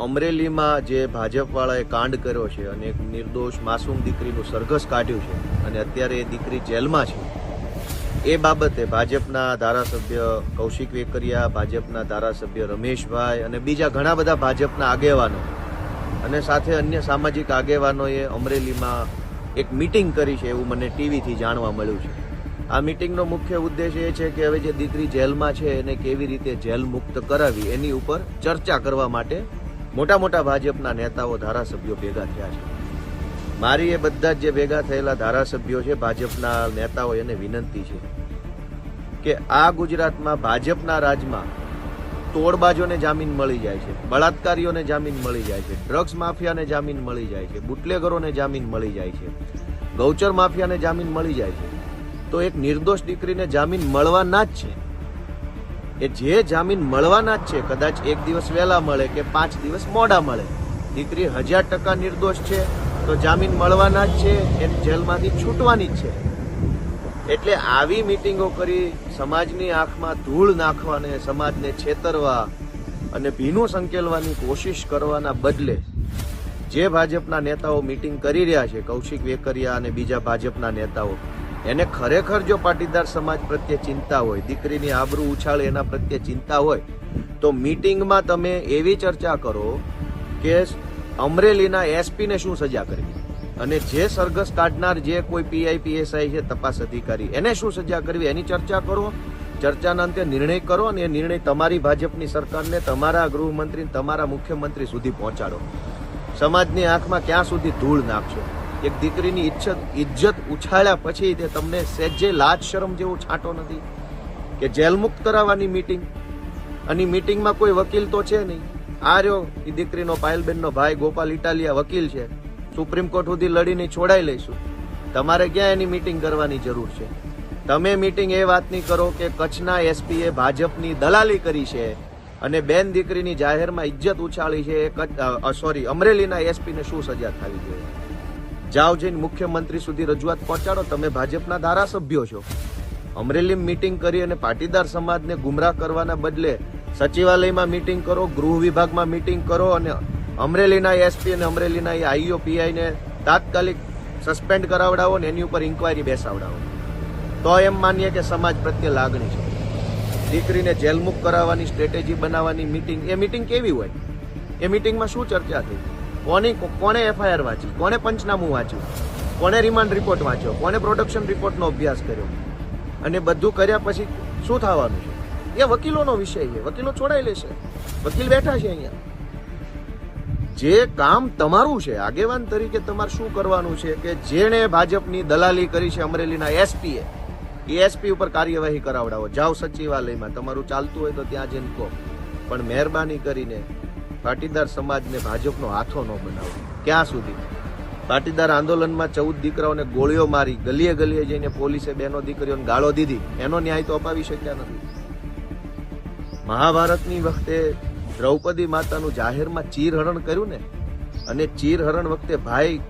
અમરેલીમાં જે ભાજપવાળાએ કાંડ કર્યો છે અને એક નિર્દોષ માસૂમ દીકરીનું સરઘસ કાઢ્યું છે અને અત્યારે એ દીકરી જેલમાં છે, એ બાબતે ભાજપના ધારાસભ્ય કૌશિક વેકરિયા, ભાજપના ધારાસભ્ય રમેશભાઈ અને બીજા ઘણા બધા ભાજપના આગેવાનો અને સાથે અન્ય સામાજિક આગેવાનોએ અમરેલીમાં એક મીટિંગ કરી છે એવું મને ટીવીથી જાણવા મળ્યું છે. આ મીટિંગનો મુખ્ય ઉદ્દેશ એ છે કે હવે જે દીકરી જેલમાં છે એને કેવી રીતે જેલ મુક્ત કરાવી એની ઉપર ચર્ચા કરવા માટે મોટા મોટા ભાજપના નેતાઓ, ધારાસભ્યો ભેગા થયા છે. મારી એ બધા જ જે ભેગા થયેલા ધારાસભ્યો છે, ભાજપના નેતાઓ, એને વિનંતી છે કે આ ગુજરાતમાં ભાજપના રાજમાં તોડબાજોને જામીન મળી જાય છે, બળાત્કારીઓને જામીન મળી જાય છે, ડ્રગ્સ માફિયાને જામીન મળી જાય છે, બુટલેગરોને જામીન મળી જાય છે, ગૌચર માફિયાને જામીન મળી જાય છે, તો એક નિર્દોષ દીકરીને જામીન મળવાના જ છે. એ જે જામીન મળવાના જ છે, કદાચ એક દિવસ વહેલા મળે કે 5 દિવસ મોડા મળે, દીકરી 1000% નિર્દોષ છે તો જામીન મળવાના જ છે, એ જેલમાંથી છૂટવાની જ છે. એટલે આવી મીટિંગો કરી સમાજની આંખમાં ધૂળ નાખવાને, સમાજને છેતરવા અને ભીનું સંકેલવાની કોશિશ કરવાના બદલે જે ભાજપના નેતાઓ મીટિંગ કરી રહ્યા છે, કૌશિક વેકરિયા અને બીજા ભાજપના નેતાઓ, એને ખરેખર જો પાટીદાર સમાજ પ્રત્યે ચિંતા હોય, દીકરીની આબરૂ ઉછાળે એના પ્રત્યે ચિંતા હોય, તો મીટિંગમાં તમે એવી ચર્ચા કરો કે અમરેલીના એસપીને શું સજા કરવી અને જે સરઘસ કાઢનાર જે કોઈ પીઆઈ, પીએસઆઈ છે, તપાસ અધિકારી, એને શું સજા કરવી એની ચર્ચા કરો. ચર્ચાના અંતે નિર્ણય કરો અને એ નિર્ણય તમારી ભાજપની સરકારને, તમારા ગૃહમંત્રી, તમારા મુખ્યમંત્રી સુધી પહોંચાડો. સમાજની આંખમાં ક્યાં સુધી ધૂળ નાખશો? એક દીકરીની ઇજ્જત ઉછાળ્યા પછી તે તમને સહેજે લાજ શરમ જેવો છાંટો નથી કે જેલ મુક્ત કરાવવાની મીટિંગ, અને મીટિંગમાં કોઈ વકીલ તો છે નહીં. આ રહ્યો એ દીકરીનો, પાયલબેનનો ભાઈ ગોપાલ ઇટાલિયા વકીલ છે, સુપ્રીમ કોર્ટ સુધી લડીને છોડાઈ લઈશું. તમારે ક્યાં એની મીટિંગ કરવાની જરૂર છે? તમે મીટિંગ એ વાતની કરો કે કચ્છના એસપીએ ભાજપની દલાલી કરી છે અને બેન દીકરીની જાહેરમાં ઇજ્જત ઉછાળી છે, અમરેલીના એસપીને શું સજા થવી જોઈએ? જાઓ, જઈને મુખ્યમંત્રી સુધી રજૂઆત પહોંચાડો. તમે ભાજપના ધારાસભ્યો છો. અમરેલી મીટિંગ કરી અને પાટીદાર સમાજને ગુમરાહ કરવાના બદલે સચિવાલયમાં મીટિંગ કરો, ગૃહ વિભાગમાં મીટિંગ કરો અને અમરેલીના એસપી અને અમરેલીના આઈઓ, પીઆઈને તાત્કાલિક સસ્પેન્ડ કરાવડાવો ને એની ઉપર ઇન્કવાયરી બેસાવડાવો. તો એમ માનીએ કે સમાજ પ્રત્યે લાગણી છે. દીકરીને જેલમુક્ત કરાવવાની સ્ટ્રેટેજી બનાવવાની મીટિંગ, એ મીટિંગ કેવી હોય? એ મીટિંગમાં શું ચર્ચા થઈ? કોણે એફઆઈઆર વાંચી? કોણે પંચનામું વાંચ્યું? કોણે રિમાન્ડ રિપોર્ટ વાંચ્યો? કોણે પ્રોડક્શન રિપોર્ટનો અભ્યાસ કર્યો? અને બધું કર્યા પછી શું થવાનું છે? એ વકીલોનો વિષય છે. વકીલો છોડાઈ લેશે. વકીલ બેઠા છે અહીંયા. જે કામ તમારું છે, આગેવાન તરીકે તમારે શું કરવાનું છે કે જેણે ભાજપની દલાલી કરી છે અમરેલીના એસપીએ, એ એસપી ઉપર કાર્યવાહી કરાવડાવો. જાઓ સચિવાલયમાં, તમારું ચાલતું હોય તો ત્યાં જઈને કહો, પણ મહેરબાની કરીને પાટીદાર સમાજને ભાજપનો હાથો ન બનાવો. ક્યાં સુધી? પાટીદાર આંદોલનમાં 14 દીકરાઓને ગોળીઓ મારી, ગલીએ ગલીએ જઈને પોલીસે બહેનો દીકરીઓને ગાળો દીધી, એનો ન્યાય તો અપાવી શક્યા નથી. મહાભારતની વખતે દ્રૌપદી માતાનું જાહેરમાં ચીરહરણ કર્યું ને, અને ચીરહરણ વખતે ભાઈ